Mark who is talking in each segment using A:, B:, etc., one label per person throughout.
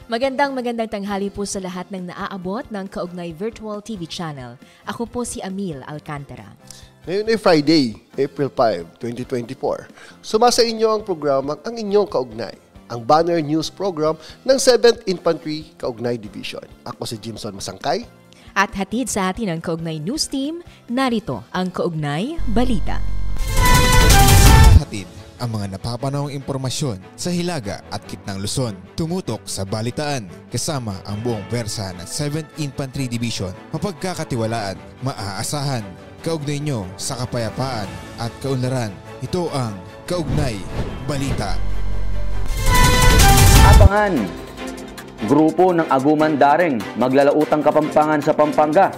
A: Magandang tanghali po sa lahat ng naaabot ng Kaugnay Virtual TV Channel. Ako po si Amil Alcantara.
B: Ngayon ay Friday, April 5, 2024. Sumasa inyo ang programa Ang Inyong Kaugnay, ang banner news program ng 7th Infantry Kaugnay Division. Ako si Jimson Masangkay.
A: At hatid sa atin ang Kaugnay News Team, narito ang Kaugnay Balita.
C: Hatid ang mga napapanahong impormasyon sa Hilaga at Gitnang Luzon. Tumutok sa balitaan kasama ang buong pwersa ng 7th Infantry Division. Mapagkakatiwalaan, maaasahan, kaugnay nyo sa kapayapaan at kaunlaran. Ito ang Kaugnay Balita.
D: Abangan! Grupo ng Aguman Daring maglalautang Kapampangan sa Pampanga.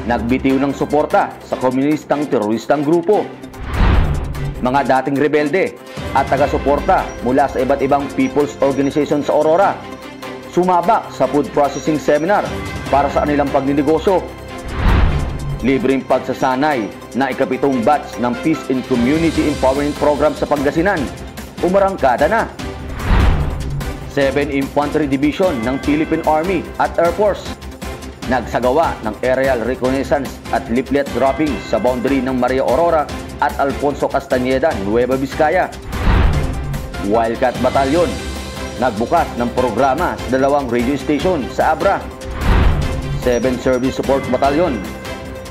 D: Nagbitiw ng suporta sa komunistang teroristang grupo. Mga dating rebelde at taga-suporta mula sa iba't ibang people's organization sa Aurora sumabak sa food processing seminar para sa kanilang pagninegosyo. Libreng pagsasanay na ikapitong batch ng Peace and Community Empowerment Program sa Pangasinan umarangkada na. 7 Infantry Division ng Philippine Army at Air Force nagsagawa ng aerial reconnaissance at leaflet dropping sa boundary ng Maria Aurora at Alfonso Castañeda, Nueva Vizcaya. Wildcat Battalion nagbukas ng programa sa 2 radio station sa Abra. 7 Service Support Battalion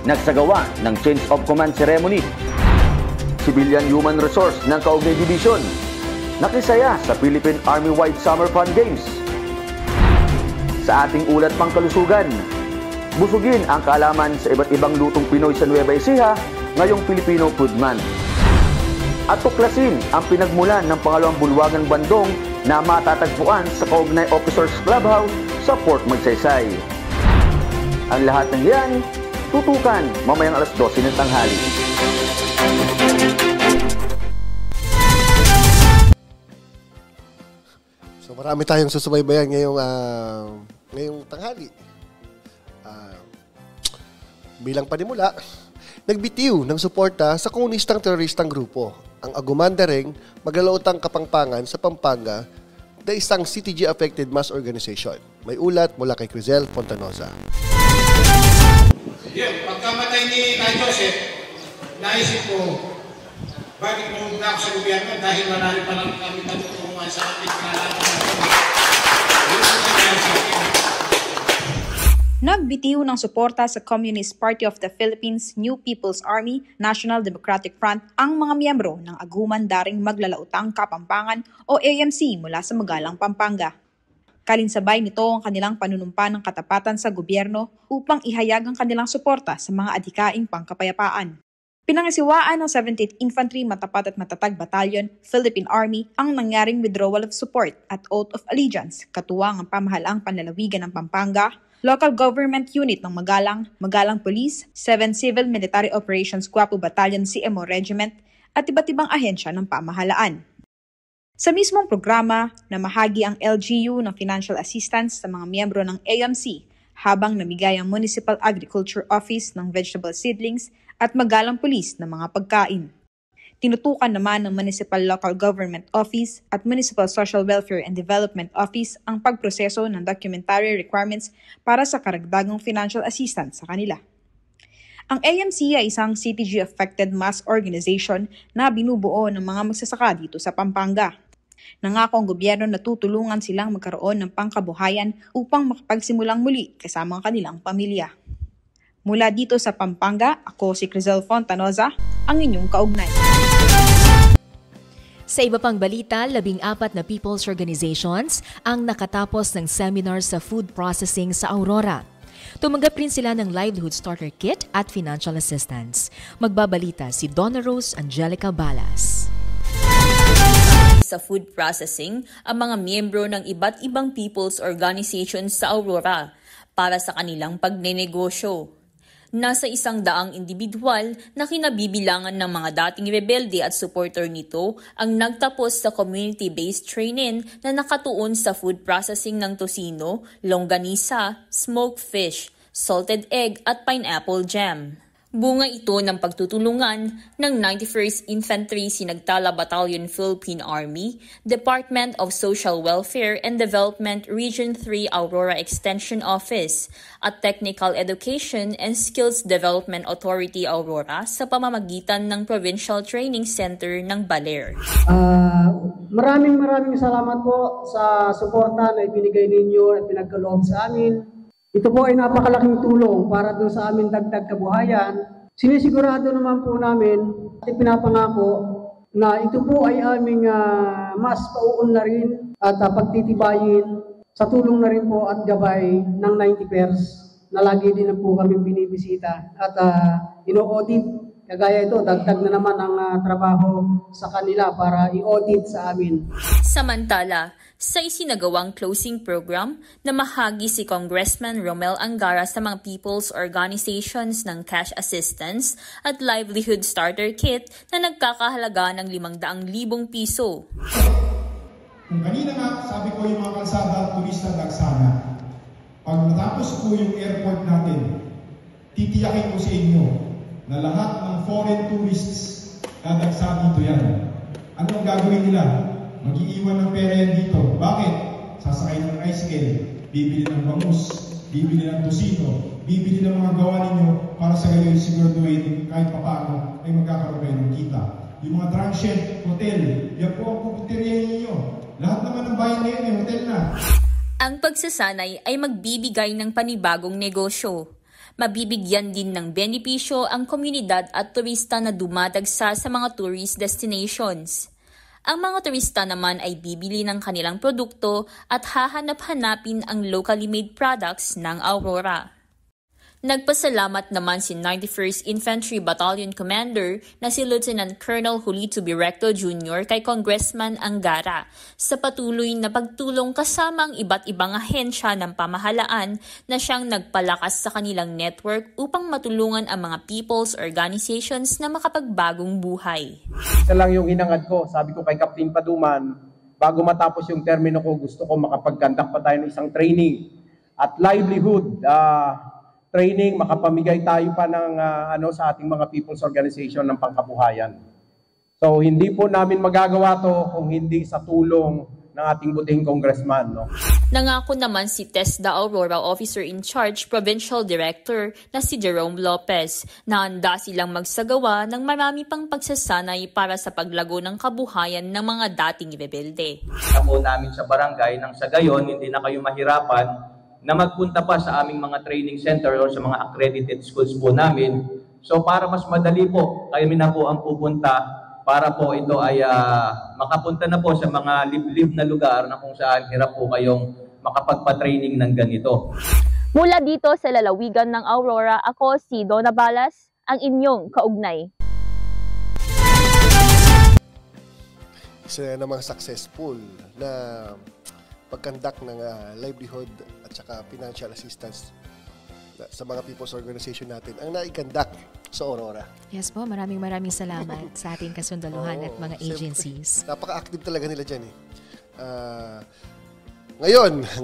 D: nagsagawa ng Change of Command Ceremony. Civilian Human Resource ng Kaugnay Division nakisaya sa Philippine Army-wide Summer Fun Games. Sa ating ulat pangkalusugan, busugin ang kaalaman sa iba't ibang lutong Pinoy sa Nueva Ecija ngayong Filipino Food Month. At tuklasin ang pinagmulan ng pangalawang bulwagang bandong na matatagpuan sa Kaugnay Officers Clubhouse sa Port Magsaysay. Ang lahat ng yan, tutukan mamayang alas 12 ng tanghali.
B: So marami tayong susubaybayan ngayong tanghali. Bilang panimula, nagbitiw ng suporta sa komunistang teroristang grupo, ang Aguman Daring maglalautang Kapampangan sa Pampanga na isang CTG-affected mass organization. May ulat mula kay Crizel Fontanoza.
E: Yun, pagkamatay ni Tay Joseph, naisip ko, bakit pumunta ako sa gobyerno dahil marami pa lang kami patutunguhan sa ating kinalaman natin.
F: Nagbitiw ng suporta sa Communist Party of the Philippines, New People's Army, National Democratic Front ang mga miyembro ng Aguman Daring Maglalautang Kapampangan o AMC mula sa Magalang, Pampanga. Kalinsabay nito ang kanilang panunumpa ng katapatan sa gobyerno upang ihayag ang kanilang suporta sa mga adhikaing pangkapayapaan. Pinangasiwaan ng 17th Infantry Matapat at Matatag Battalion, Philippine Army ang nangyaring withdrawal of support at oath of allegiance katuwang ang pamahalaang panlalawigan ng Pampanga, Local Government Unit ng Magalang, Magalang Police, 7 Civil Military Operations Guapo Battalion CMO Regiment at iba't ibang ahensya ng pamahalaan. Sa mismong programa, namahagi ang LGU ng financial assistance sa mga miyembro ng AMC habang namigay ang Municipal Agriculture Office ng vegetable seedlings at Magalang Police ng mga pagkain. Tinutukan naman ng Municipal Local Government Office at Municipal Social Welfare and Development Office ang pagproseso ng documentary requirements para sa karagdagang financial assistance sa kanila. Ang AMC ay isang CTG-affected mass organization na binubuo ng mga magsasaka dito sa Pampanga. Nangako ang gobyerno na tutulungan silang magkaroon ng pangkabuhayan upang makapagsimulang muli kasama ang kanilang pamilya. Mula dito sa Pampanga, ako si Crizel Fontanoza, ang inyong kaugnay.
A: Sa iba pang balita, 14 na people's organizations ang nakatapos ng seminar sa food processing sa Aurora. Tumanggap rin sila ng livelihood starter kit at financial assistance. Magbabalita si Donna Rose Angelica Balas.
G: Sa food processing, ang mga miyembro ng iba't ibang people's organizations sa Aurora para sa kanilang pagnenegosyo. Nasa 100 individual na kinabibilangan ng mga dating rebelde at supporter nito ang nagtapos sa community-based training na nakatuon sa food processing ng tosino, longganisa, smoked fish, salted egg at pineapple jam. Bunga ito ng pagtutulungan ng 91st Infantry Sinagtala Battalion Philippine Army, Department of Social Welfare and Development Region 3 Aurora Extension Office at Technical Education and Skills Development Authority Aurora sa pamamagitan ng Provincial Training Center ng Baler.
H: Maraming salamat po sa suporta na ibinigay ninyo at pinagkaloob sa amin. Ito po ay napakalaking tulong para dun sa aming dagdag kabuhayan. Sinisigurado naman po namin at ipinapangako na ito po ay aming mas pauunlarin at pagtitibayin sa tulong na rin po at gabay ng 90 Pers na lagi din na po kami binibisita at ino-audit. Kagaya ito, dagdag na naman ang trabaho sa kanila para i-audit sa amin.
G: Samantala, sa isinagawang closing program, namahagi si Congressman Romel Angara sa mga people's organizations ng cash assistance at livelihood starter kit na nagkakahalaga ng 500,000 piso.
I: Kung kanina nga, sabi ko yung mga kalsada, turista dagsana. Pag natapos po yung airport natin, titiyakin ko sa inyo na lahat ng foreign tourists dadagsa dito yan. Anong gagawin nila? Mag-iiwan ng pera yan dito. Bakit? Sasakay ng tricycle, bibili ng bangus, bibili ng tosino, bibili ng mga gawa ninyo para sa gayon siguraduhin kahit paano ay magkakaroon kayo ng kita. Yung mga transient hotel, yan po ang pupuntiryahin ninyo. Lahat naman ng bayan ngayon may hotel na.
G: Ang pagsasanay ay magbibigay ng panibagong negosyo. Mabibigyan din ng benepisyo ang komunidad at turista na dumadagsa sa mga tourist destinations. Ang mga turista naman ay bibili ng kanilang produkto at hahanap-hanapin ang locally made products ng Aurora. Nagpasalamat naman si 91st Infantry Battalion Commander na si Lieutenant Colonel Julito Birecto Jr. kay Congressman Angara sa patuloy na pagtulong kasama ang iba't ibang ahensya ng pamahalaan na siyang nagpalakas sa kanilang network upang matulungan ang mga people's organizations na makapagbagong buhay.
J: Isa lang yung hinangad ko, sabi ko kay Captain Paduman, bago matapos yung termino ko, gusto ko makapag-conduct pa tayo ng isang training at livelihood training, makapamigay tayo pa ng sa ating mga people's organization ng pangkabuhayan. So hindi po namin magagawa to kung hindi sa tulong ng ating butihing congressman. No?
G: Nangako naman si TESDA Aurora Officer in Charge Provincial Director na si Jerome Lopez na handa silang magsagawa ng marami pang pagsasanay para sa paglago ng kabuhayan ng mga dating rebelde.
K: Ako namin sa barangay nang sa gayon hindi na kayo mahirapan na magpunta pa sa aming mga training center o sa mga accredited schools po namin. So para mas madali po, kami na po ang pupunta para po ito ay makapunta na po sa mga liblib na lugar na kung saan hirap po kayong makapagpa-training ng ganito.
L: Mula dito sa lalawigan ng Aurora, ako si Donna Balas, ang inyong kaugnay.
B: Isa namang successful na pag-conduct ng livelihood at saka financial assistance sa mga people's organization natin ang nai-conduct sa Aurora.
A: Yes po, maraming salamat sa ating kasundaluhan at mga agencies.
B: Napaka-active talaga nila dyan eh.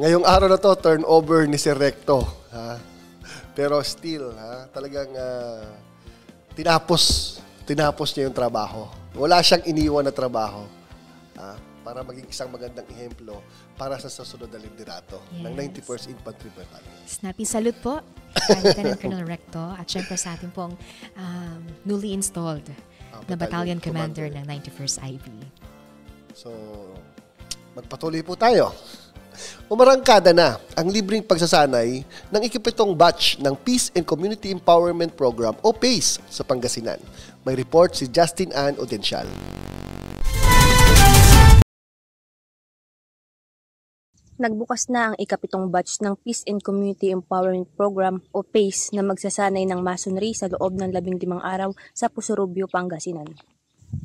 B: Ngayong araw na to, turnover ni Sir Recto. Pero still, talagang tinapos niya yung trabaho. Wala siyang iniwan na trabaho. Para maging isang magandang ehemplo para sa susunod na liderato ng 91st Infantry Battalion.
A: Snappy salute po kay Lieutenant Colonel Recto at syempre sa ating pong newly installed na Battalion Commander ng 91st IB.
B: So, magpatuloy po tayo. Umarangkada na ang libreng pagsasanay ng ikapitong batch ng Peace and Community Empowerment Program o PACE sa Pangasinan. May report si Justin Ann Odencial.
L: Nagbukas na ang ikapitong batch ng Peace and Community Empowerment Program o PACE na magsasanay ng masonry sa loob ng 15 araw sa Pusurubio, Pangasinan.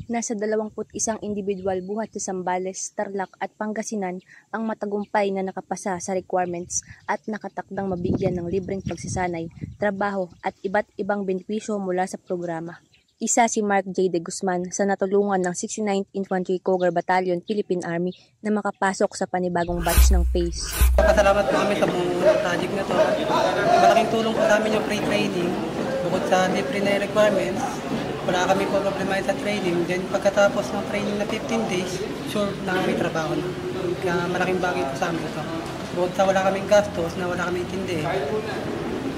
L: Nasa 21 individual buhat sa Zambales, Tarlac at Pangasinan ang matagumpay na nakapasa sa requirements at nakatakdang mabigyan ng libreng pagsasanay, trabaho at iba't ibang benepisyo mula sa programa. Isa si Mark J. De Guzman sa natulungan ng 69th Infantry Cougar Battalion Philippine Army na makapasok sa panibagong batch ng PACE.
H: Pasalamat po kami sa buong project na to. Malaking tulong po sa amin yung pre-training
M: bukod sa libre na requirements, wala kami po problema sa training. Then pagkatapos ng training na 15 days, sure na kami trabaho na. Kaya malaking bagay po sa amin ito. Bukod sa wala kaming gastos na wala kami intindi,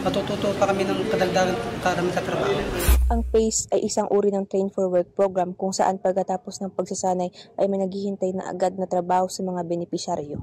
M: matututo pa kami ng kadagdagan karami sa trabaho.
L: Ang PACE ay isang uri ng Train for Work program kung saan pagkatapos ng pagsasanay ay may naghihintay na agad na trabaho sa mga benepisyaryo.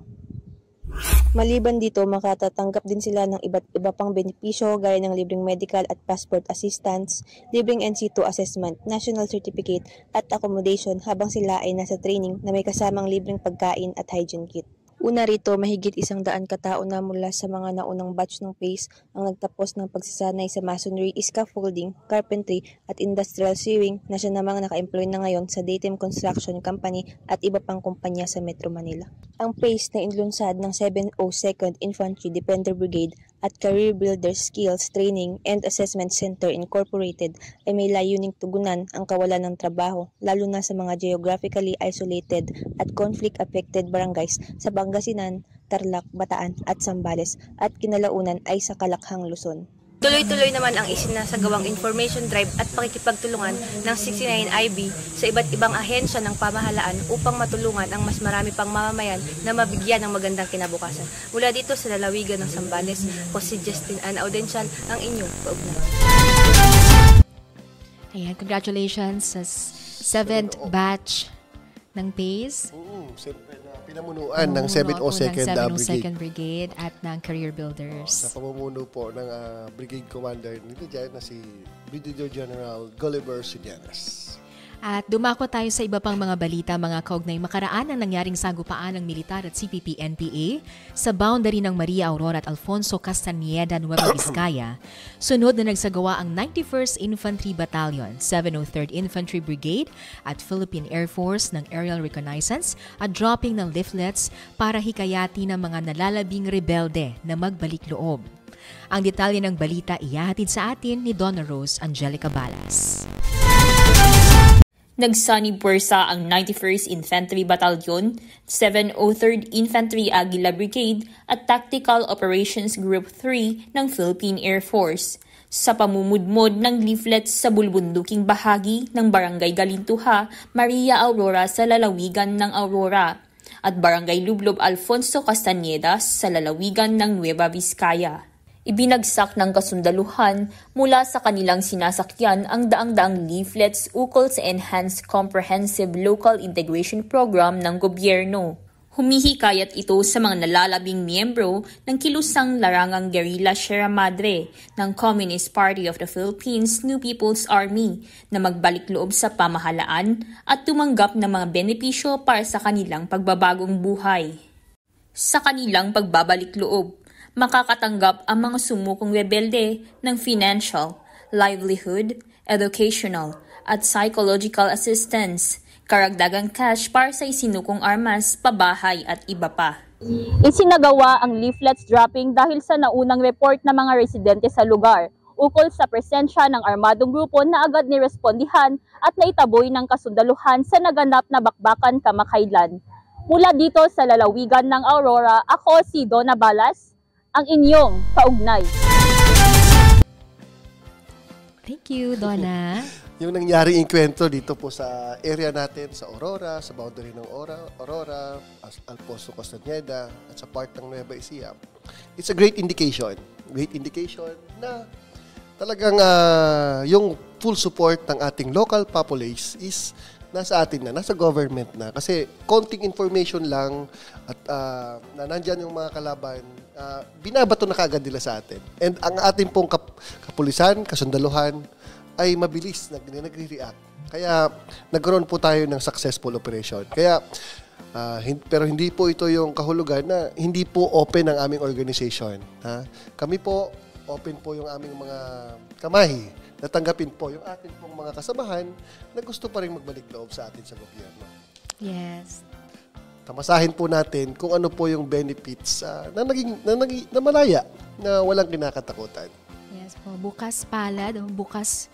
L: Maliban dito, makatatanggap din sila ng iba't iba pang benepisyo gaya ng libreng medical at passport assistance, libreng NC2 assessment, national certificate at accommodation habang sila ay nasa training na may kasamang libreng pagkain at hygiene kit. Una rito, mahigit 100 katao na mula sa mga naunang batch ng PACE ang nagtapos ng pagsasanay sa masonry, scaffolding, carpentry at industrial sewing na siya namang naka-employ na ngayon sa Datem Construction Company at iba pang kumpanya sa Metro Manila. Ang PACE na inlunsad ng 702nd Infantry Defender Brigade at Career Builder Skills Training and Assessment Center Incorporated ay may layuning tugunan ang kawalan ng trabaho, lalo na sa mga geographically isolated at conflict-affected barangays sa Pangasinan, Tarlac, Bataan at Zambales at kinalaunan ay sa Kalakhang, Luzon. Tuloy-tuloy naman ang isinasagawang information drive at pakikipagtulungan ng 69IB sa iba't ibang ahensya ng pamahalaan upang matulungan ang mas marami pang mamamayan na mabigyan ng magandang kinabukasan. Mula dito sa lalawigan ng Zambales, po si Justin Ann Audencial, ang inyong kaugnay.
A: Ayan, congratulations sa 7th batch ng PACE.
B: Siyempre na pinamunuan ng 702nd
A: Brigade at ng Career Builders.
B: Sa pamumuno po ng Brigade Commander nito dyan na si Brigadier General Gulliver Sidianes.
A: At dumako tayo sa iba pang mga balita, mga kaugnay makaraan ang nangyaring sagupaan ng militar at CPP-NPA sa boundary ng Maria Aurora at Alfonso Castañeda, Nueva Vizcaya. Sunod na nagsagawa ang 91st Infantry Battalion, 703rd Infantry Brigade at Philippine Air Force ng aerial reconnaissance at dropping ng leaflets para hikayati ng mga nalalabing rebelde na magbalik loob. Ang detalye ng balita iyahatid sa atin ni Donna Rose Angelica Balas.
G: Nagsanib puwersa ang 91st Infantry Battalion, 703rd Infantry Aguila Brigade at Tactical Operations Group 3 ng Philippine Air Force sa pamumudmod ng leaflets sa bulbunduking bahagi ng Barangay Galintuha, Maria Aurora sa lalawigan ng Aurora at Barangay Lublob Alfonso Castañeda sa lalawigan ng Nueva Vizcaya. Ibinagsak ng kasundaluhan mula sa kanilang sinasakyan ang daang-daang leaflets ukol sa Enhanced Comprehensive Local Integration Program ng gobyerno. Humihikayat ito sa mga nalalabing miyembro ng kilusang larangang guerrilla Sierra Madre ng Communist Party of the Philippines New People's Army na magbalik loob sa pamahalaan at tumanggap ng mga benepisyo para sa kanilang pagbabagong buhay. Sa kanilang pagbabalik loob, makakatanggap ang mga sumukong rebelde ng financial, livelihood, educational, at psychological assistance, karagdagang cash para sa isinukong armas, pabahay at iba pa.
N: Isinagawa ang leaflets dropping dahil sa naunang report ng mga residente sa lugar ukol sa presensya ng armadong grupo na agad nirespondihan at naitaboy ng kasundaluhan sa naganap na bakbakan kamakailan. Mula dito sa lalawigan ng Aurora, ako si Donna Balas, ang inyong kaugnay.
A: Thank you, Donna.
B: Yung nangyaring inkwentro dito po sa area natin, sa Aurora, sa boundary ng Aurora, Alfonso Castañeda, at sa part ng Nueva Ecija. It's a great indication. Great indication na talagang yung full support ng ating local populace is nasa atin na, nasa government na. Kasi konting information lang at na nandyan yung mga kalaban, binabato na kaagad nila sa atin. And ang ating pong kapulisan, kasundaluhan, ay mabilis nagre-react. Kaya nagkaroon po tayo ng successful operation. Kaya, pero hindi po ito yung kahulugan na hindi po open ang aming organization. Ha? Kami po, open po yung aming mga kamay. Natanggapin po yung atin pong mga kasamahan na gusto pa rin magbalik loob sa atin sa gobyerno.
A: Yes.
B: Tamasahin po natin kung ano po yung benefits na malaya, na walang kinakatakutan.
A: Yes po, bukas palad, bukas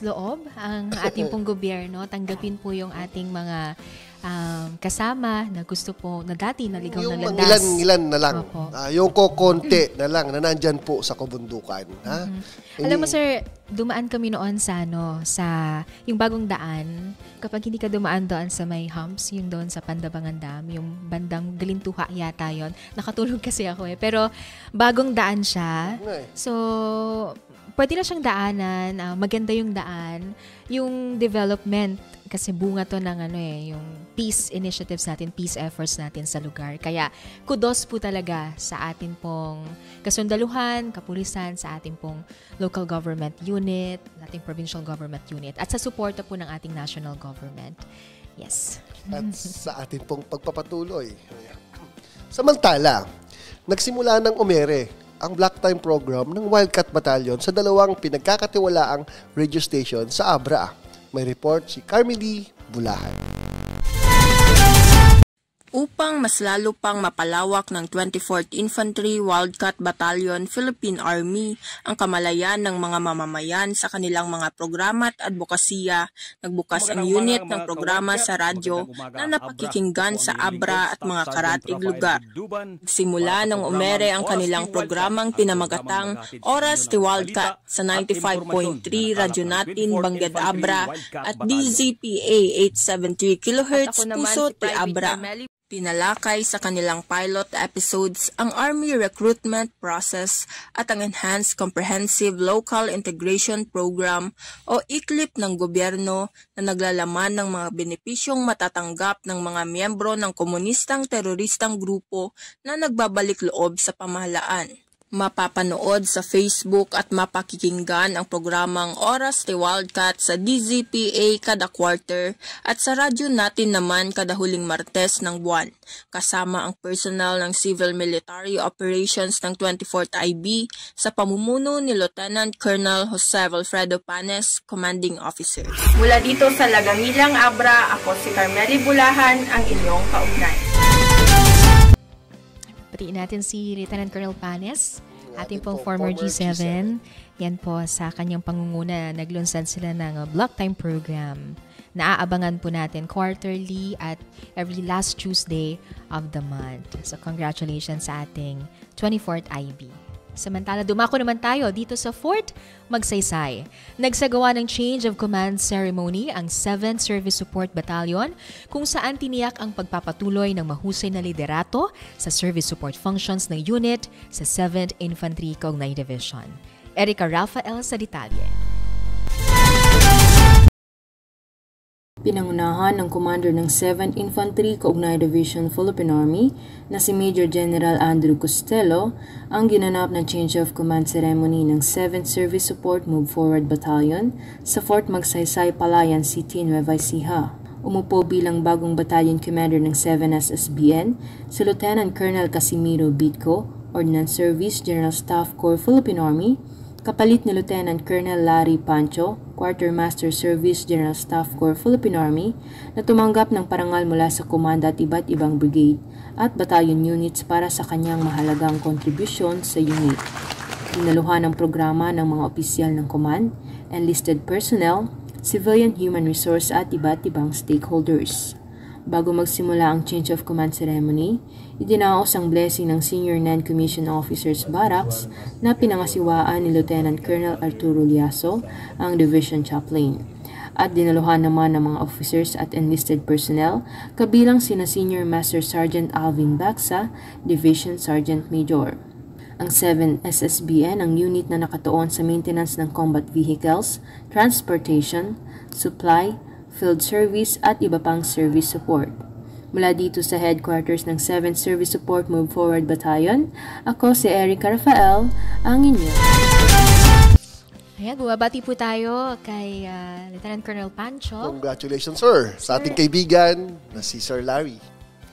A: loob ang ating pong gobyerno. Tanggapin po yung ating mga kasama na gusto po na dati naligaw ng
B: Yung
A: landas.
B: ilan na lang.
A: Opo.
B: Yung kokonti na lang na nandyan po sa kabundukan. Ha?
A: Alam mo sir, dumaan kami noon sa yung bagong daan. Kapag hindi ka dumaan doon sa may humps, yung doon sa Pandabangan Dam, yung bandang Galintuha yata yon. Nakatulog kasi ako eh. Pero bagong daan siya. So, pwede na siyang daanan. Maganda yung daan. Yung development, kasi bunga to ng yung peace initiatives natin, peace efforts natin sa lugar. Kaya kudos po talaga sa atin pong kasundaluhan, kapulisan, sa ating pong local government unit, ating provincial government unit, at sa suporta po ng ating national government. Yes.
B: At sa atin pong pagpapatuloy. Samantala, nagsimula ng umere ang Black Time program ng Wildcat Battalion sa dalawang pinagkakatiwalaang radio station sa Abra. May report si Carmely Bulahan.
O: Upang mas lalo pang mapalawak ng 24th Infantry Wildcat Battalion Philippine Army ang kamalayan ng mga mamamayan sa kanilang mga programa at advokasya, nagbukas ang unit ng programa sa radyo na napakikinggan sa Abra at mga karatig lugar. Simula nang umere ang kanilang programang pinamagatang Oras ni Wildcat sa 95.3 radyo natin Bangged Abra at DZPA 873 kHz Puso ti Abra. Pinalakay sa kanilang pilot episodes ang Army recruitment process at ang Enhanced Comprehensive Local Integration Program o ICLIP ng gobyerno na naglalaman ng mga benepisyong matatanggap ng mga miyembro ng komunistang teroristang grupo na nagbabalik loob sa pamahalaan. Mapapanood sa Facebook at mapakikinggan ang programang Oras ni Wildcat sa DZPA kada quarter at sa radyo natin naman kada huling Martes ng buwan, kasama ang personal ng Civil Military Operations ng 24th IB sa pamumuno ni Lieutenant Colonel Jose Alfredo Panes, Commanding Officer.
P: Mula dito sa Lagamilang Abra, ako si Carmely Bulahan, ang inyong kaugnay.
A: Patiin natin si Lieutenant Colonel Panes, ating pong former G7. Yan po sa kanyang pangunguna, naglunsad sila ng Block Time program. Naaabangan po natin quarterly at every last Tuesday of the month. So congratulations sa ating 24th IB. Samantala, dumako naman tayo dito sa Fort Magsaysay. Nagsagawa ng change of command ceremony ang 7th Service Support Battalion kung saan tiniyak ang pagpapatuloy ng mahusay na liderato sa service support functions ng unit sa 7th Infantry Kaugnay Division. Erica Rafael sa detalye.
Q: Pinangunahan ng commander ng 7th Infantry Kaugnay Division Philippine Army na si Major General Andrew Costello ang ginanap na change of command ceremony ng 7th Service Support Move Forward Battalion sa Fort Magsaysay, Palayan City, Nueva Ecija. Umupo bilang bagong battalion commander ng 7SSBN si Lieutenant Colonel Casimiro Bitco, Ordnance Service General Staff Corps Philippine Army, kapalit ni Lieutenant Colonel Larry Pancho, Quartermaster Service General Staff Corps Philippine Army, na tumanggap ng parangal mula sa komanda at iba't ibang brigade at battalion units para sa kanyang mahalagang kontribusyon sa unit. Dinaluhan ang programa ng mga opisyal ng command, enlisted personnel, civilian human resource at iba't ibang stakeholders. Bago magsimula ang change of command ceremony, idinaos ang blessing ng Senior Non-Commissioned Officers Barracks na pinangasiwaan ni Lieutenant Colonel Arturo Liaso, ang Division Chaplain. At dinaluhan naman ng mga officers at enlisted personnel, kabilang sina Senior Master Sergeant Alvin Baxa, Division Sergeant Major. Ang 7SSBN ang unit na nakatuon sa maintenance ng combat vehicles, transportation, supply, field service at iba pang service support. Mula dito sa headquarters ng 7th Service Support Move Forward Battalion, ako si Erica Rafael, ang inyo.
A: Ayan, bumabati po tayo kay Lieutenant Colonel Pancho.
B: Congratulations, sir, sa ating kaibigan na si Sir Larry.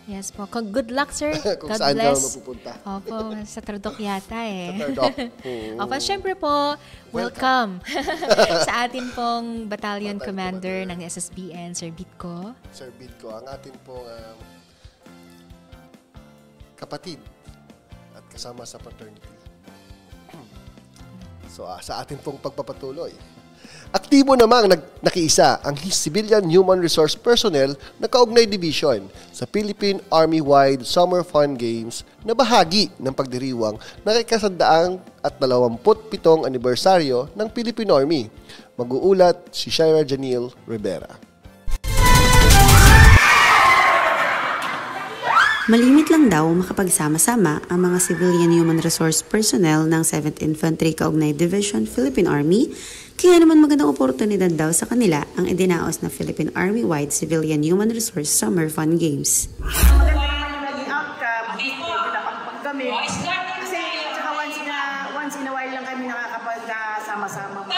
A: Yes po. Good luck, sir.
B: Kung
A: God
B: saan
A: bless.
B: ka mapupunta.
A: Opo, sa Tardok yata eh.
B: Sa Tardok.
A: Opo, syempre po, welcome sa atin pong Battalion Commander ng SSBN, Sir Bitco.
B: Sir Bitco, ang atin pong kapatid at kasama sa fraternity. So, sa atin pong pagpapatuloy, Aktibo namang nakiisa ang Civilian Human Resource Personnel na Kaugnay Division sa Philippine Army-wide Summer Fun Games na bahagi ng pagdiriwang ng ikasandaang at 27 anibersaryo ng Philippine Army. Mag-uulat si Shaira Janil Rivera.
R: Malimit lang daw makapagsama-sama ang mga Civilian Human Resource Personnel ng 7th Infantry Kaugnay Division Philippine Army, kaya naman magandang oportunidad daw sa kanila ang idinaos na Philippine Army-wide Civilian Human Resource Summer Fun Games.
S: Maganda naman yung naging outcome, pinapagpag kami. Kasi tsaka once in a while lang kami nakakapag-sama-sama.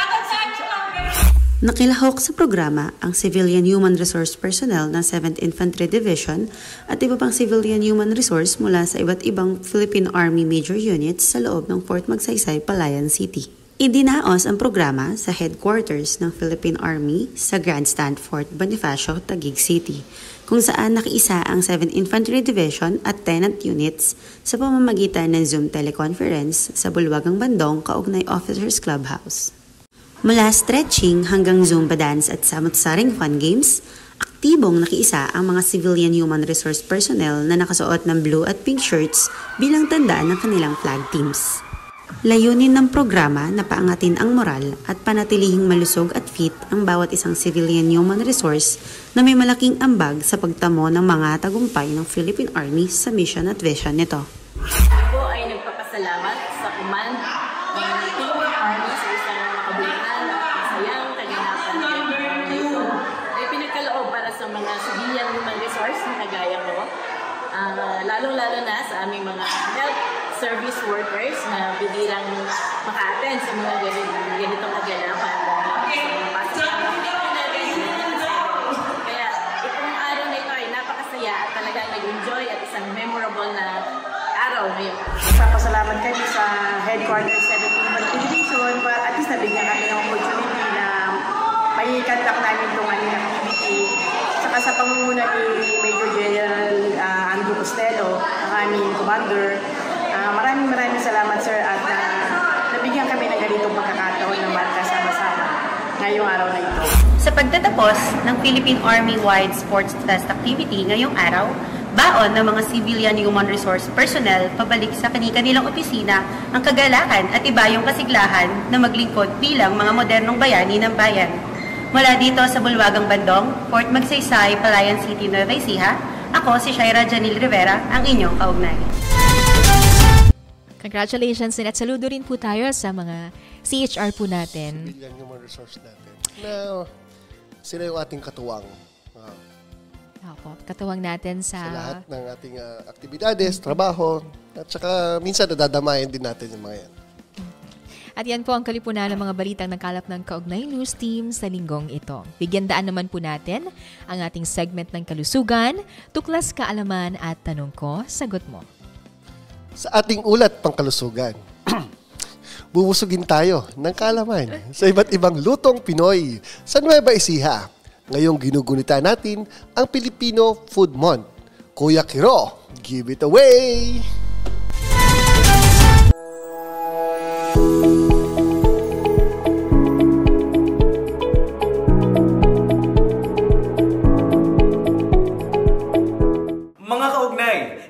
R: Nakilahok sa programa ang Civilian Human Resource Personnel ng 7th Infantry Division at iba pang Civilian Human Resource mula sa iba't ibang Philippine Army Major Units sa loob ng Fort Magsaysay, Palayan City. Idinaos ang programa sa headquarters ng Philippine Army sa Grandstand Fort Bonifacio, Taguig City, kung saan nakiisa ang 7th Infantry Division at tenant units sa pamamagitan ng Zoom teleconference sa Bulwagang Bandong, Kaugnay Officers Clubhouse. Mula stretching hanggang Zumba dance at samot-saring fun games, aktibong nakiisa ang mga Civilian Human Resource Personnel na nakasuot ng blue at pink shirts bilang tandaan ng kanilang flag teams. Layunin ng programa na paangatin ang moral at panatilihing malusog at fit ang bawat isang Civilian Human Resource na may malaking ambag sa pagtamo ng mga tagumpay ng Philippine Army sa mission at vision nito.
T: Ako ay nagpapasalamat sa command ng Philippine Army sa isang makabuluhan at masayang kaganapan na ito ay pinagkaloob para sa mga Civilian Human Resource na kagaya ko, lalong-lalo na sa aming mga health service workers na bibirang maka-attend sa mga ganitong kaganapan. Kaya itong araw na ito ay napakasaya at talagang nag-enjoy at isang memorable na araw ngayon.
S: Nagpapasalamat kami sa headquarters 7th Infantry Division para at least nabigyan kami ng opportunity na may conduct namin itong activity. Saka sa pangunguna ni Major General Andrew Costello, ang aming commander, maraming salamat sir at nabigyan kami ng ganitong pagkakataon na magkasama-sama ngayong araw na ito.
R: Sa pagtatapos ng Philippine Army-wide Sports Test Activity ngayong araw, baon ng mga Civilian Human Resource Personnel pabalik sa kanilang opisina ang kagalakan at ibayong kasiglahan na maglingkod bilang mga modernong bayani ng bayan. Mula dito sa Bulwagang Bandong, Fort Magsaysay, Palayan City, Nueva Ecija, ako si Shaira Janil Rivera, ang inyong kaugnay.
A: Congratulations at saludo rin po tayo sa mga CHR po natin.
B: Civilian Human Resource natin. Na sila yung ating katuwang.
A: Katuwang natin sa
B: lahat ng ating aktibidades, trabaho, at saka minsan nadadamayan din natin yung mga yan.
A: At yan po ang kalipunan ng mga balitang nakalap ng Kaugnay News Team sa linggong ito. Bigyan daan naman po natin ang ating segment ng kalusugan, tuklas kaalaman at tanong ko, sagot mo.
B: Sa ating ulat pangkalusugan, bubusugin tayo ng kaalaman sa iba't ibang lutong Pinoy sa Nueva Ecija. Ngayong ginugunita natin ang Filipino Food Month. Kuya Kiro, give it away!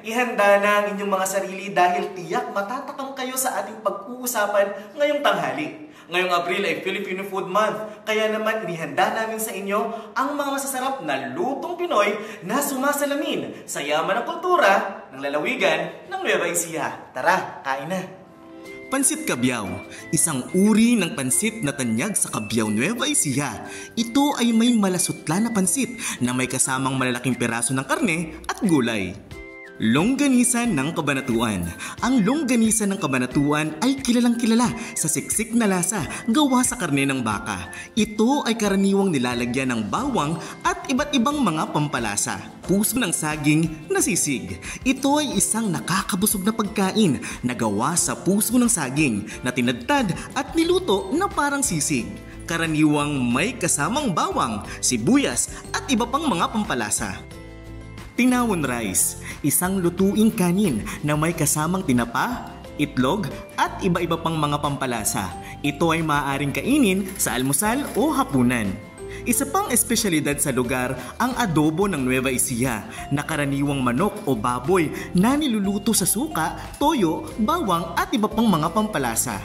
U: Ihanda na ang inyong mga sarili dahil tiyak matatakam kayo sa ating pag-uusapan ngayong tanghali. Ngayong Abril ay Filipino Food Month, kaya naman inihanda namin sa inyo ang mga masasarap na lutong Pinoy na sumasalamin sa yaman ng kultura ng lalawigan ng Nueva Ecija. Tara, kain na! Pansit Cabiao, isang uri ng pansit na tanyag sa Cabiao, Nueva Ecija. Ito ay may malasutla na pansit na may kasamang malalaking piraso ng karne at gulay. Longganisa ng Kabanatuan. Ang longganisa ng Kabanatuan ay kilalang-kilala sa siksik na lasa gawa sa karne ng baka. Ito ay karaniwang nilalagyan ng bawang at iba't ibang mga pampalasa. Puso ng saging na sisig. Ito ay isang nakakabusog na pagkain na gawa sa puso ng saging na tinadtad at niluto na parang sisig. Karaniwang may kasamang bawang, sibuyas at iba pang mga pampalasa. Tinawon rice, isang lutuing kanin na may kasamang tinapa, itlog at iba-iba pang mga pampalasa. Ito ay maaaring kainin sa almusal o hapunan. Isa pang espesyalidad sa lugar ang adobo ng Nueva Ecija na karaniwang manok o baboy na niluluto sa suka, toyo, bawang at iba pang mga pampalasa.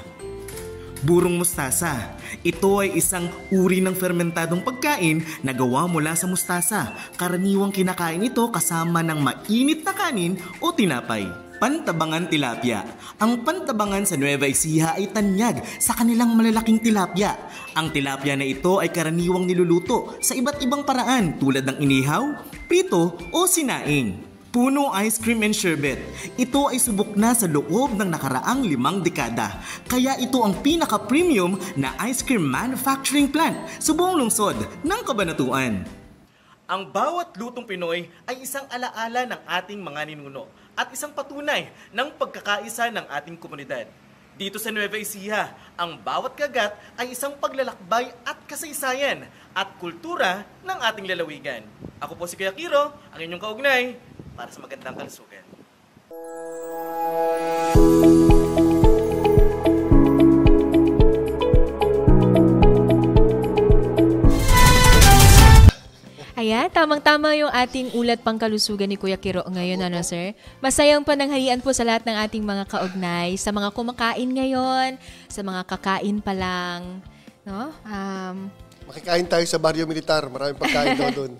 U: Burong mustasa. Ito ay isang uri ng fermentadong pagkain na gawa mula sa mustasa. Karaniwang kinakain ito kasama ng mainit na kanin o tinapay. Pantabangan tilapia. Ang pantabangan sa Nueva Ecija ay tanyag sa kanilang malalaking tilapia. Ang tilapia na ito ay karaniwang niluluto sa iba't ibang paraan tulad ng inihaw, prito o sinaing. Puno Ice Cream and Sherbet. Ito ay subok na sa loob ng nakaraang 5 dekada. Kaya ito ang pinaka-premium na ice cream manufacturing plant sa buong lungsod ng Cabanatuan. Ang bawat lutong Pinoy ay isang alaala ng ating mga ninuno at isang patunay ng pagkakaisa ng ating komunidad. Dito sa Nueva Ecija, ang bawat kagat ay isang paglalakbay at kasaysayan at kultura ng ating lalawigan. Ako po si Kuya Kiro, ang inyong kaugnay para sa magandang kalusugan.
A: Ayan, tamang-tama yung ating ulat pangkalusugan ni Kuya Kiro ngayon, ano sir? Masayang pananghalian po sa lahat ng ating mga kaugnay, sa mga kumakain ngayon, sa mga kakain pa lang, no?
B: Makikain tayo sa Barrio Militar, maraming pagkain daw doon.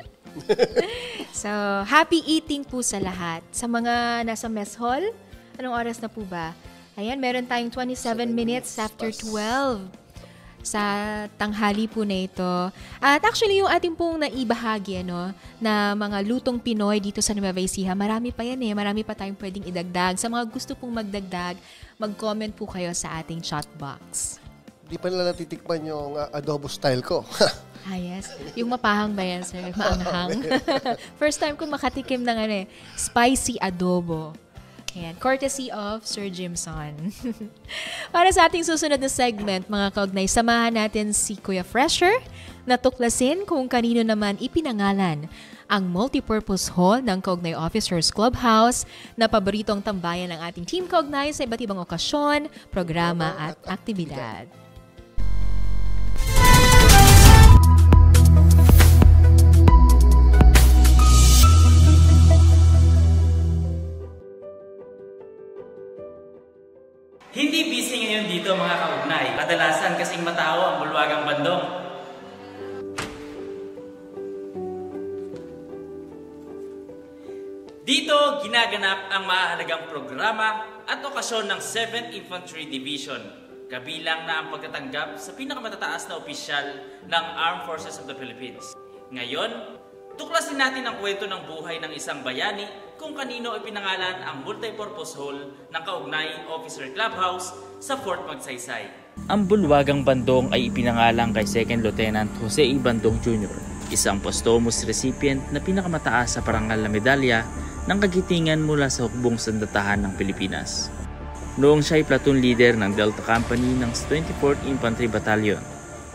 A: So, happy eating po sa lahat. Sa mga nasa mess hall, anong oras na po ba? Ayan, meron tayong 27 minutes after 12 sa tanghali po na ito. At actually, yung ating pong naibahagi na mga lutong Pinoy dito sa Nueva Ecija, marami pa yan marami pa tayong pwedeng idagdag. Sa mga gusto pong magdagdag, mag-comment po kayo sa ating chat box.
B: Di pa nila natitikman yung adobo style ko.
A: Yes. Yung mapahang ba yan, sir? Maanghang. First time ko makatikim ng spicy adobo. Ayan, courtesy of Sir Jimson. Para sa ating susunod na segment, mga kaugnay, samahan natin si Kuya Fresher na tuklasin kung kanino naman ipinangalan ang multipurpose hall ng Kaugnay Officers Clubhouse na paboritong tambayan ng ating Team Kaugnay sa iba't ibang okasyon, programa at aktibidad.
C: Hindi busy ngayon dito mga kaugnay. Kadalasan kasing matao ang Bulwagang Bandong. Dito ginaganap ang mahalagang programa at okasyon ng 7th Infantry Division, kabilang na ang pagtatanggap sa pinakamatataas na opisyal ng Armed Forces of the Philippines. Ngayon, tuklasin natin ang kwento ng buhay ng isang bayani kung kanino ipinangalan ang multipurpose hall ng Kaugnay Officer Clubhouse sa Fort Magsaysay.
V: Ang Bulwagang Bandong ay ipinangalan kay 2nd Lieutenant Jose E. Bandong Jr., isang posthumous recipient na pinakamataas sa parangal na medalya ng kagitingan mula sa hukbong sandatahan ng Pilipinas. Noong siya ay platoon leader ng Delta Company ng 24th Infantry Battalion,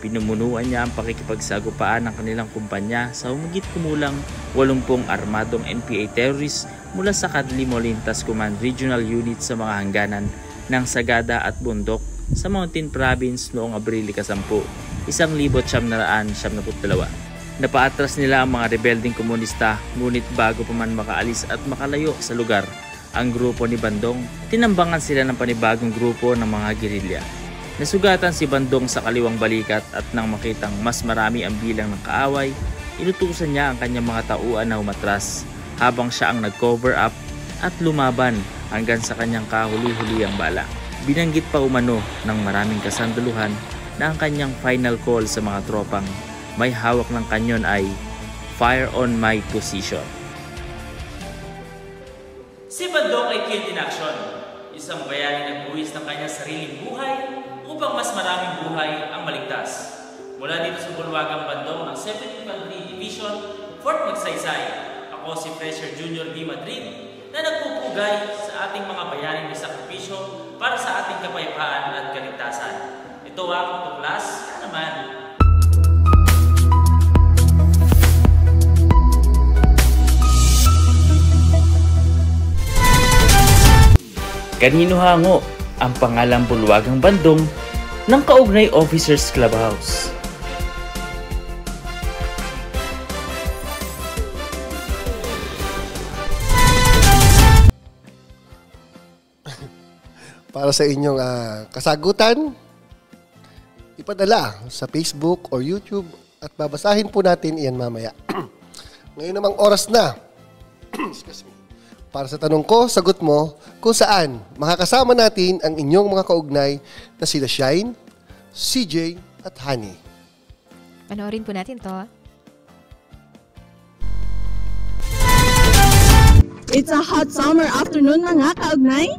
V: pinumunuan niya ang pakikipagsagupaan ng kanilang kumpanya sa humigit kumulang 80 armadong NPA terrorists mula sa Kadli Molintas Command Regional Unit sa mga hangganan ng Sagada at Bundok sa Mountain Province noong Abril 10, 1972. Napaatras nila ang mga rebelding komunista, ngunit bago pa man makaalis at makalayo sa lugar ang grupo ni Bandong, tinambangan sila ng panibagong grupo ng mga gerilya. Nasugatan si Bandong sa kaliwang balikat at nang makitang mas marami ang bilang ng kaaway, inutusan niya ang kanyang mga tauan na umatras habang siya ang nag-cover up at lumaban hanggang sa kanyang kahuli-huli ang bala. Binanggit pa umano ng maraming kasandaluhan na ang kanyang final call sa mga tropang may hawak ng kanyon ay "Fire on my position."
C: Si Bandong ay killed in action, isang bayani na buwis ng kanyang sariling buhay upang mas maraming buhay ang maligtas. Mula dito sa Bulwagang Bandong ng 7th Infantry Division, Fort Magsaysay, ako si Fresher Jr. B. Madrid na nagpupugay sa ating mga bayaning may sakripisyo para sa ating kapayapaan at kaligtasan. Ito ang tuklas naman.
V: Kanino hango ang pangalang Bulwagang Bandong ng Kaugnay Officers Clubhouse.
B: Para sa inyong kasagutan, ipadala sa Facebook or YouTube at babasahin po natin iyan mamaya. Ngayon namang oras na para sa tanong ko, sagot mo kung saan makakasama natin ang inyong mga kaugnay na sila Shine, CJ at Honey.
A: Panoorin po natin to.
D: It's a hot summer afternoon mga kaugnay.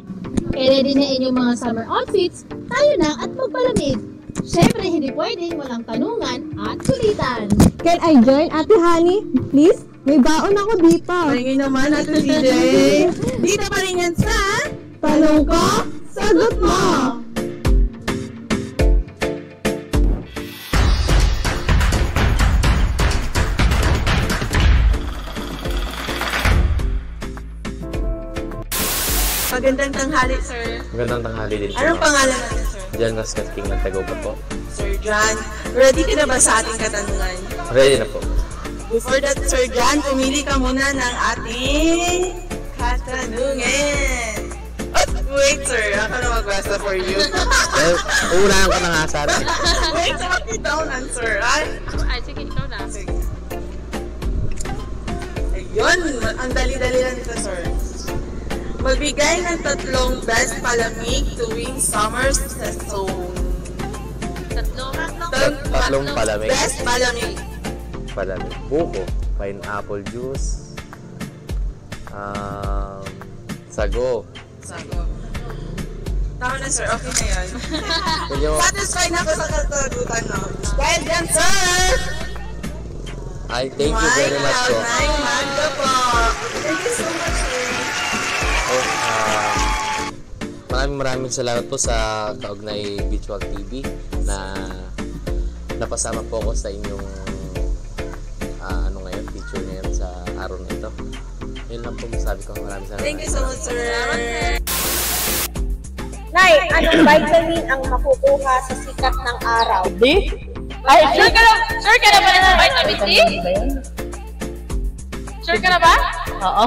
E: Ready na inyong mga summer outfits, tayo na at magpalamig. Siyempre, hindi pwedeng walang tanungan at kulitan.
D: Can I join, Ate Honey? Please, may baon ako dito. Paringin naman, Ate CJ. Dito pa rin yan sa Tanong Ko, Sagot Mo. Magandang tanghali, sir.
W: Magandang tanghali din.
D: Anong pangalan natin, sir?
W: John Mascat King ng Taguba po.
D: Sir John, ready ka na ba sa ating katanungan?
W: Ready na po.
D: Before that, Sir John, pumili ka muna ng ating katanungan. Wait, sir. Ako na magbasa for you.
W: Uunahan ko na nga sana.
D: Wait, sakit down answer. Ay,
E: sige, ikaw na.
D: Sige. Ayun, ang dali-dali lang nito, sir. Magbigay ng 3 best palamig tuwing summer season.
W: Tatlong palamig.
D: Best palamig.
W: Palamig. Buko. Pineapple juice. Sago.
D: Sago. Tama na, sir. Okay na yan. Satisfied na ako sa katagutan, no? Dahil yan, sir!
W: Ay, thank you very much po.
D: Thank you so much, sir.
W: Maraming salamat po sa Kaugnay Virtual TV na napasama po ako sa inyong feature ngayon sa araw na ito. Yun lang po masabi ko. Maraming salamat.
D: Thank you so much, sir.
E: Nay, anong vitamin ang makukuha sa sikat ng araw?
D: D?
E: Ay, sure ka na ba ng vitamin D? Sure ka na ba?
D: Oo.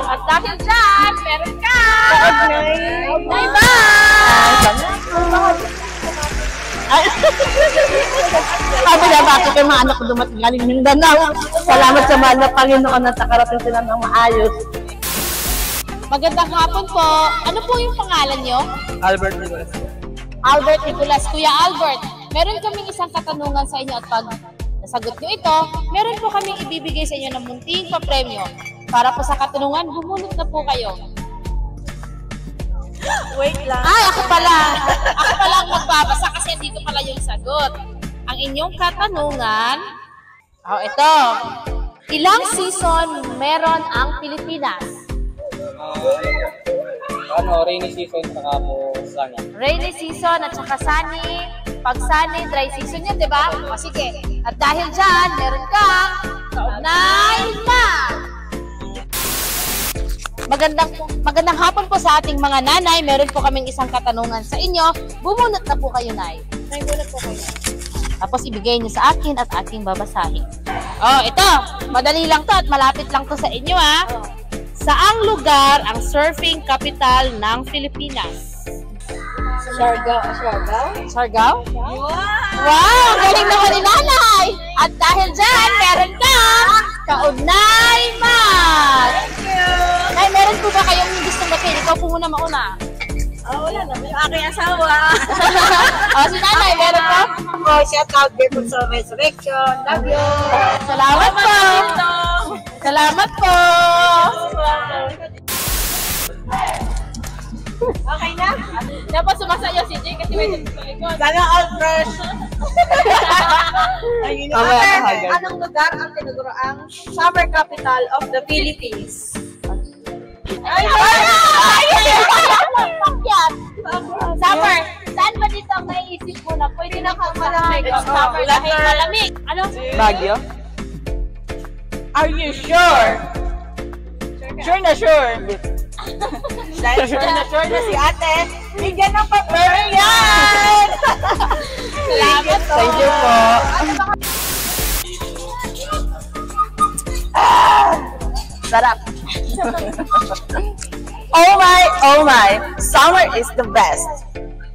E: At dahil dyan, meron ka! Kaugnay ba?
D: Sabi na bakit yung mga anak ko dumating galing Mindanao. Salamat sa mahal na Panginoon na nakarating sila ng maayos.
E: Magandang hapon po. Ano po yung pangalan nyo?
D: Albert Nicolas.
E: Albert Nicolas. Kuya Albert, meron kaming isang katanungan sa inyo at pag nasagot nyo ito, meron po kaming ibibigay sa inyo ng munting papremyo. Para po sa katanungan, bumunot na po kayo.
D: Wait lang.
E: Ay, ako pala ang magbabasa kasi dito pala yung sagot. Ang inyong katanungan, ito. Ilang season meron ang Pilipinas?
X: Rainy season saka po sunny.
E: Rainy season at saka sunny. Pag sunny, dry season yun, di ba? O sige. At dahil dyan, meron kang Kaugnay Math! Magandang hapon po sa ating mga nanay. Meron po kaming isang katanungan sa inyo. Bumunot na po kayo, Nay. Nay, bunot po kayo. Tapos ibigay niyo sa akin at aking babasahin. Ito. Madali lang to at malapit lang to sa inyo, ha. Saang lugar ang surfing capital ng Pilipinas? Siargao? Wow! Galing naman ni Nanay! At dahil dyan, meron kang Kaugnay Math!
D: Thank you!
E: Nay, meron po ba kayong gustong batiin? Ikaw po muna mauna.
D: Wala naman yung aking asawa.
E: Si Nanay, meron po?
D: Shout out din po sa Resurrection. Love you!
E: Salamat po! Salamat po!
D: Okay na?
E: Dapat sumasayo si Jay kasi may dito sa likod.
D: Sana all fresh! Anong lugar ang tinaguraang summer capital of the Philippines?
E: Summer! Saan ba dito ang naiisip mo na pwede na kang malamig? Summer dahil malamig. Ano?
X: Baguio?
D: Are you sure? Sure na sure. Dahil sure na si ate, bigyan ng papel yan! Salamat po! Thank you po! Sarap! Oh my! Summer is the best!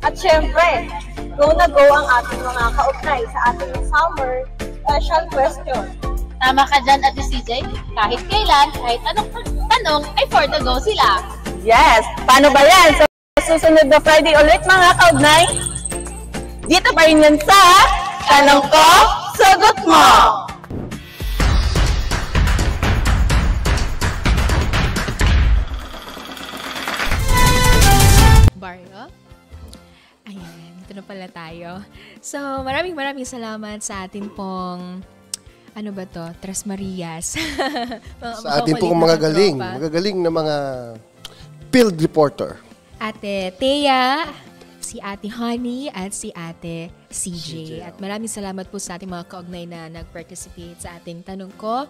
D: At syempre, go na go ang ating mga kaugnay sa ating summer special question.
E: Tama ka dyan, Ate CJ. Kahit kailan, kahit anong tanong, ay for the go sila.
D: Yes! Paano ba yan? So, susunod na Friday ulit mga kaugnay. Dito pa rin yan sa Tanong Ko, Sagot Mo!
A: Barrio? Ayan, ito na pala tayo. So, maraming salamat sa atin pong ano ba to? Tres Marias.
B: Sa atin pong magagaling na mga field reporter.
A: Ate Thea, si Ate Honey, at si Ate CJ. At maraming salamat po sa ating mga kaugnay na nag-participate sa ating Tanong Ko,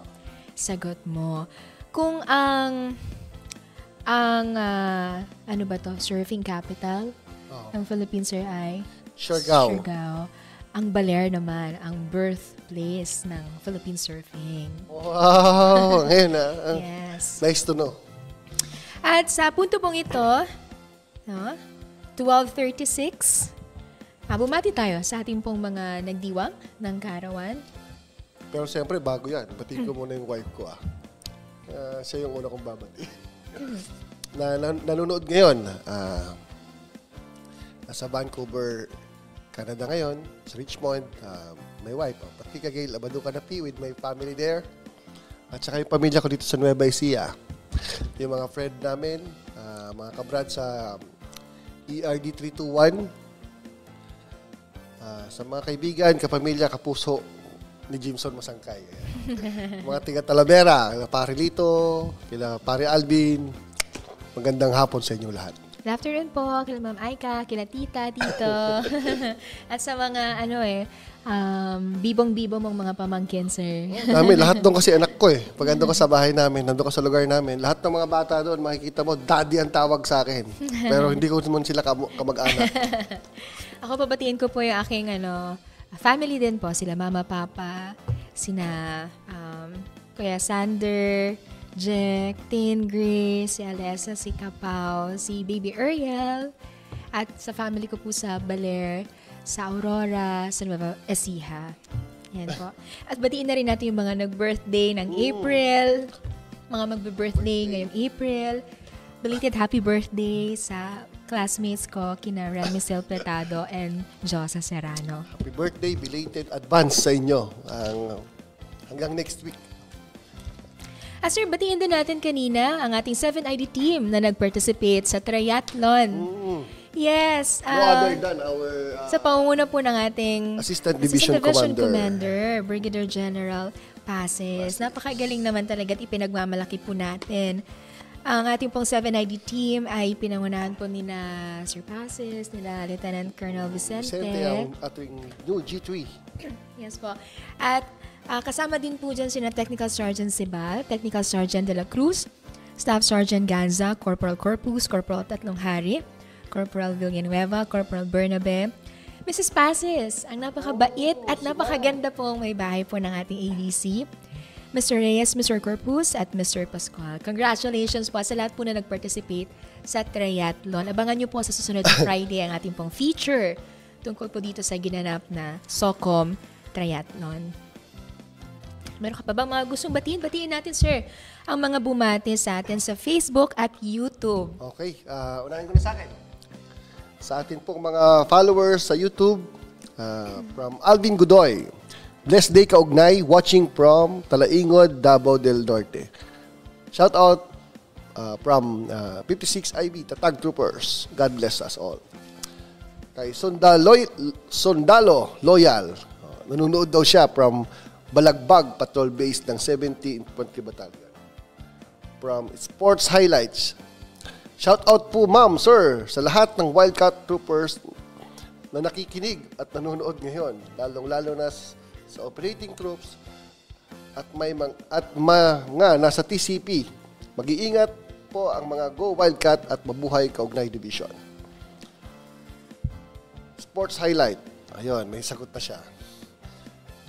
A: Sagot Mo. Kung ang ano ba to? Surfing capital ng Philippines ay
B: Siargao.
A: Ang Baler naman, ang birthplace ng Philippine surfing.
B: Wow! Ngayon
A: Yes.
B: Nice to know.
A: At sa punto pong ito, 12:36, bumati tayo sa ating pong mga nagdiwang ng kaarawan.
B: Pero siyempre, bago yan, batiin ko muna yung wife ko. Siya yung una kong babati. Nanonood ngayon. Nasa Vancouver, Canada ngayon, sa Richmond, my wife, Patricia Gail Abado Canapi with my family there. At saka yung pamilya ko dito sa Nueva Ecija. Yung mga friend namin, mga kabrad sa ERD 321. Sa mga kaibigan, kapamilya, kapuso ni Jimson Masangkay. Mga tiga Talavera, Pare Lito, kila Pare Alvin. Magandang hapon sa inyo lahat.
A: Good afternoon po, kila Ma'am Aika, kila Tita, Tito. At sa mga, bibong-bibong mong mga pamangkin, sir.
B: Dami, lahat doon kasi anak ko eh. Pag ando ka sa bahay namin, nandun ka sa lugar namin, lahat ng mga bata doon, makikita mo, daddy ang tawag sa akin. Pero hindi ko naman sila kamag-anak.
A: Ako, pabatiin ko po yung aking, family din po. Sila Mama, Papa, sina Kuya Sander, Jack, Tin Grace, si Alessa, si Kapaw, si Baby Ariel, at sa family ko po sa Baler, sa Aurora, sa Nueva Ecija. Yan po. At batiin na rin natin yung mga nag-birthday ng April, mga magbe-birthday ngayong April. Belated happy birthday sa classmates ko, kina Remy Silpletado and Josa Serrano.
B: Happy birthday, belated advance sa inyo. Hanggang next week.
A: Sir, batiin din natin kanina ang ating 7ID team na nag-participate sa triathlon. Yes.
B: No other than our...
A: sa pangunguna po ng ating
B: Assistant Division
A: Commander, Brigadier General Pases. Napakagaling naman talaga at ipinagmamalaki po natin. Ang ating pong 7ID team ay pinangunahan po nila Sir Pases, nila Lieutenant Colonel Vicente.
B: Ang ating new G3.
A: Yes po. At kasama din po dyan sina Technical Sergeant Sibal, Technical Sergeant De La Cruz, Staff Sergeant Ganza, Corporal Corpus, Corporal Tatlong Hari, Corporal Villanueva, Corporal Bernabe, Mrs. Pases, ang napakabait at napakaganda pong may bahay po ng ating ADC, Mr. Reyes, Mr. Corpus, at Mr. Pascual. Congratulations po sa lahat po na nag-participate sa triathlon. Abangan nyo po sa susunod na Friday ang ating pong feature tungkol po dito sa ginanap na SOCOM Triathlon. Meron ka pa bang mga gustong batiin? Batiin natin, sir, ang mga bumati sa atin sa Facebook at YouTube.
B: Okay, unahin ko na sa akin. Sa atin pong mga followers sa YouTube, from Alvin Godoy. Blessed day kaugnay, watching from Talaingod, Davao del Norte. Shout out from 56 IB, Tatag Troopers. God bless us all. Kay Sondalo Loyal. Nanonood daw siya from Balagbag Patrol Base ng 70 Infantry Battalion. From Sports Highlights. Shout out po ma'am, sir, sa lahat ng Wildcat Troopers na nakikinig at nanonood ngayon. Lalong-lalo na sa operating troops at mga nasa TCP. Mag-iingat po ang mga Go Wildcat at Mabuhay Kaugnay Division. Sports highlight. Ayun, may sagot na siya.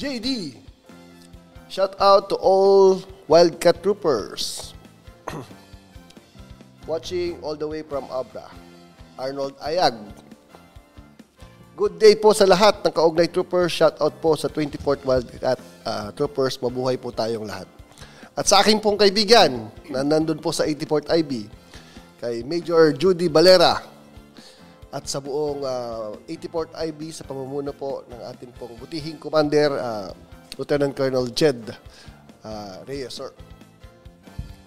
B: JD, shout out to all Wildcat troopers. Watching all the way from Abra. Arnold Ayag. Good day po sa lahat ng Kaugnay Troopers. Shout out po sa 24th Wildcat Troopers. Mabuhay po tayong lahat. At sa aking pong kaibigan na nandun po sa 84th IB, kay Major Judy Valera, at sa buong 84th IB sa pamumuno po ng ating pong butihing commander, Lieutenant Colonel Jed Reyes, sir.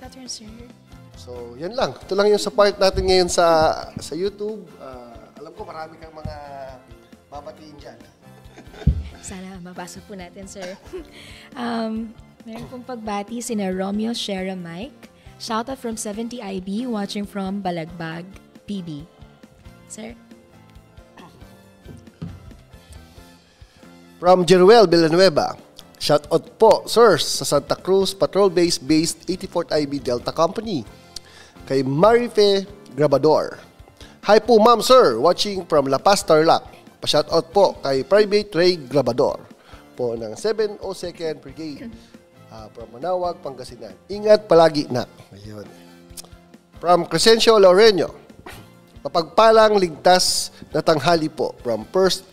A: That's right, sir.
B: So, yan lang. Ito lang yung support natin ngayon sa YouTube. Alam ko marami kang mga babatiin dyan.
A: Sana mabasa po natin, sir. Meron pong pagbati sina Romeo Shera Mike. Shoutout from 70 IB watching from Balagbag, PB. Sir?
B: From Jeruel Villanueva. Shoutout po, sirs, sa Santa Cruz Patrol Base based 84th IB Delta Company. Kay Marife Grabador. Hi po, ma'am, sir. Watching from La Paz, Tarlac. Pa-shoutout po kay Private Ray Grabador po ng 702nd Brigade from Manawag, Pangasinan. Ingat palagi, nak. Ayun. From Crescencio Laureño. Mapagpalang ligtas na tanghali po from First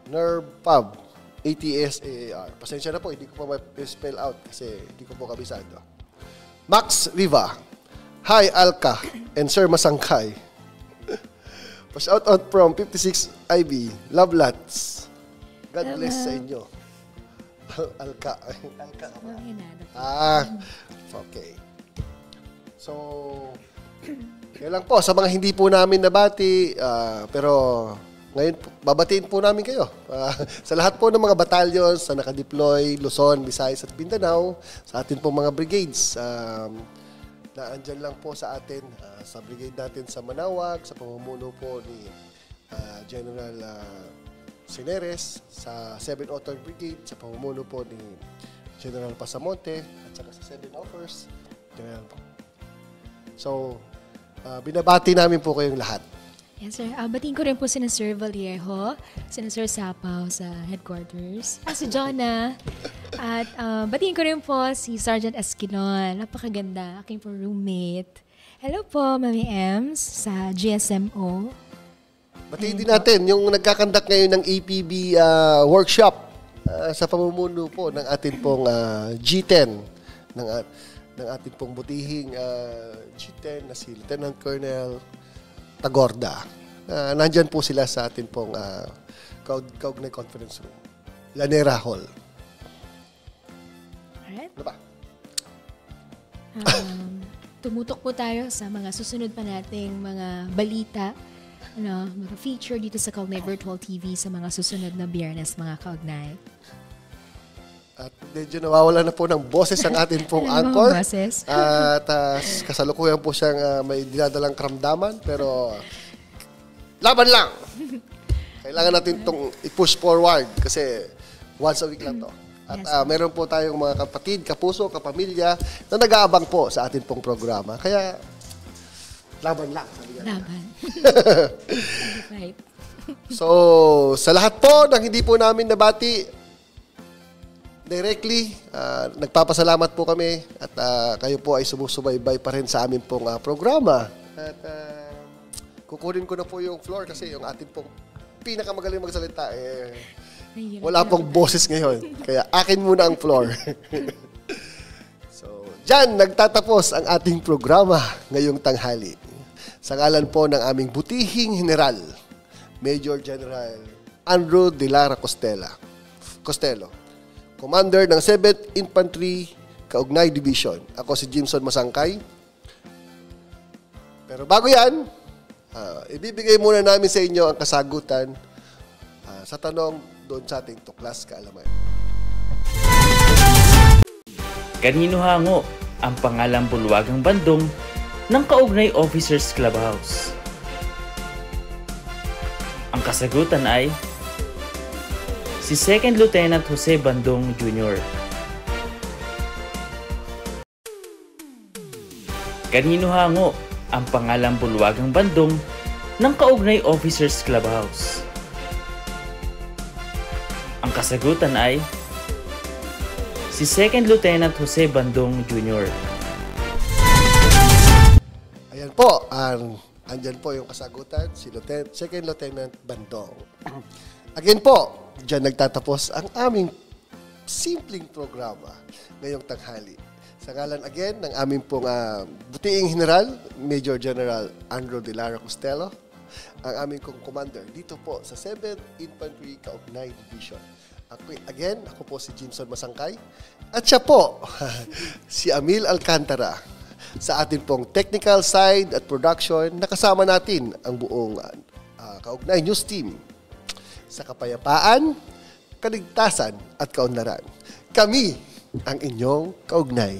B: Nerve Pub, ATS AAR. Pasensya na po, hindi ko pa ma-spell out kasi hindi ko po kabisado. Max Riva. Hi, Alka and Sir Masangkay. Pa-shout out from 56 IB. Love lots. God bless sa inyo. Alka. Alka. Okay. So, kaya lang po, sa mga hindi po namin nabati, pero ngayon, babatiin po namin kayo. Sa lahat po ng mga battalions na nakadeploy, Luzon, Visayas at Mindanao, sa atin po mga brigades, na andyan lang po sa atin, sa brigade natin sa Manawag, sa pamumuno po ni General Sineres, sa 703rd Brigade, sa pamumuno po ni General Pasamonte, at saka sa 7 Offers, General po. So, binabati namin po kayong lahat.
A: Yes, sir. Batiin ko rin po si Sir Vallejo, si Sir Sapaw sa headquarters, si Jonah, at batiin ko rin po si Sergeant Esquinon, napakaganda, aking po roommate. Hello po, Mami Ems, sa GSMO.
B: Batiin din natin yung nagkakandak ngayon ng APB workshop sa pamumuno po ng ating pong G10, ng ating pong butihing G10 na si Lieutenant Colonel Tagorda. Nandyan po sila sa atin pong Kaugnay Conference Room. Lanera Hall.
A: Alright.
B: Ano ba?
A: Tumutok po tayo sa mga susunod pa nating mga balita, mga feature dito sa Kaugnay Virtual TV sa mga susunod na Biyernes, mga Kaugnay.
B: At medyo nawawala na po ng boses ang atin pong anchor. At kasalukuyan po siyang may dinadalang karamdaman. Pero laban lang. Kailangan natin itong i-push forward kasi once a week lang to. At meron po tayong mga kapatid, kapuso, kapamilya na nag-aabang po sa atin pong programa. Kaya laban lang.
A: Laban. Right.
B: So, sa lahat po ng hindi po namin nabati, directly, nagpapasalamat po kami at kayo po ay sumusubaybay pa rin sa amin pong programa. At kukunin ko na po yung floor kasi yung atin pong pinakamagaling magsalita wala pong boses ngayon. Kaya akin muna ang floor. So, dyan nagtatapos ang ating programa ngayong tanghali. Sa ngalan po ng aming butihing general, Major General Andrew De Lara Costello, Commander ng 7th Infantry Kaugnay Division. Ako si Jimson Masangkay. Pero bago yan, ibibigay muna namin sa inyo ang kasagutan sa tanong doon sa ating Tuklas Kaalaman.
V: Kanino hango ang pangalang Bulwagang Bandong ng Kaugnay Officers Clubhouse? Ang kasagutan ay si 2nd Lieutenant Jose Bandong Jr. Kanino hango ang pangalang Bulwagang Bandong ng Kaugnay Officers Clubhouse? Ang kasagutan ay si 2nd Lieutenant Jose Bandong Jr.
B: Ayan po, andyan po yung kasagutan, si 2nd Lieutenant Bandong. Again po, dyan nagtatapos ang aming simpleng programa ngayong tanghali. Sa ngalan again ng aming pong butiing General, Major General Andrew De Lara Costello, ang aming kong commander dito po sa 7th Infantry Kaugnay Division. Ako po si Jinson Masangkay at siya po, si Amil Alcantara. Sa atin pong technical side at production, nakasama natin ang buong Kaugnay News Team. Sa kapayapaan, kaligtasan at kaunlaran, kami ang inyong kaugnay.